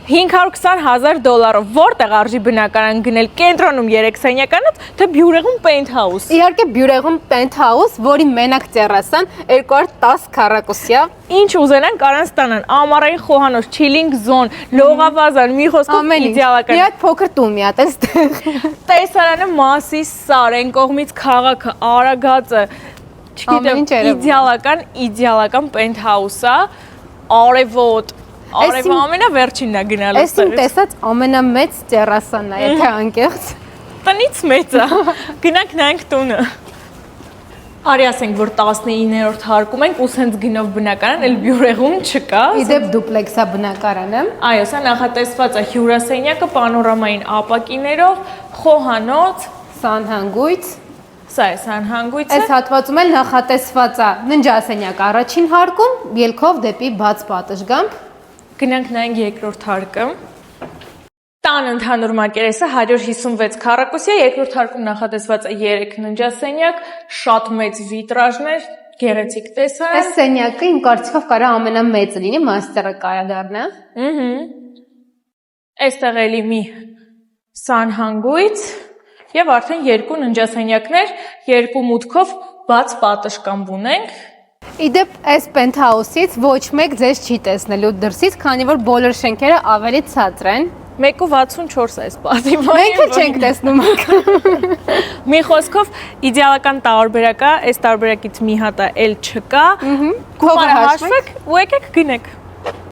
$520,000 որտեղ արժի բնակարան գնել կենտրոնում 3 սենյականից, թե Բյուրեղում Penthouse։ Իհարկե Բյուրեղում Penthouse, որի մենակ տերասան 210 քառակուսիա։ Ինչ ուզենան կարան ստանան, ամառային խոհանոց, chilling zone, լողավազան, մի խոսքով իդեալական։ Մի հատ փոքր տուն մի հատ էստեղ։ Տեսարանը Մասի Սար, այն կողմից քաղաքը, Արագածը, չգիտեմ, իդեալական Penthouse-ա, արևոտ, արևը ամենավերջինն է գնալու ստեղից։ Այս իմ տեսած ամենամեծ տերասանն է, եթե անկեղծ։ Տնից մեծ է, գնանք նայենք տունը։ Արի ասենք, որ 19-րդ հարկում ենք, ու սենց գնով բնակարան, էլ Բյուրեղում չկա։ Իդեպ դուպլեքսա բնակարանը։ Այո, սա նախատեսված է հյուրասենյակը պանորամային ապակիներով, խոհանոց, սանհանգույց։ Սա է սանհանգույցը։ Այս հատվածում էլ նախատեսված է ննջասենյակ առաջին հարկում, ելքով դեպի բաց պատշգամբ։ Գնանք նայենք երկրորդ հարկը։ Տան ընդհանուր մակերեսը 156 քառակուսիա, երկրորդ հարկում նախատեսված է 3 ննջասենյակ, շատ մեծ վիտրաժներ, գեղեցիկ տեսարան։ Այս սենյակը իմ կարծիքով կարա ամենամեծը լինի, մաստերը կարա դառնա։ Այստեղ էլի մի սանհանգույց եւ արդեն 2 ննջասենյակներ, 2 մուտքով բաց պատշգամբ ունենք։ Իդեպ այս Penthouse-ից ոչ մեկ ձեզ չի տեսնելու դրսից, քանի որ բոլոր շենքերը ավելի ցածր են։ 1.64 է այս պատիվը։ Մենք էլ չենք տեսնում։ Մի խոսքով իդեալական տարբերակ է, այս տարբերակից մի հատ էլ չկա։ Գումարը հաշվեք ու եկեք գնեք։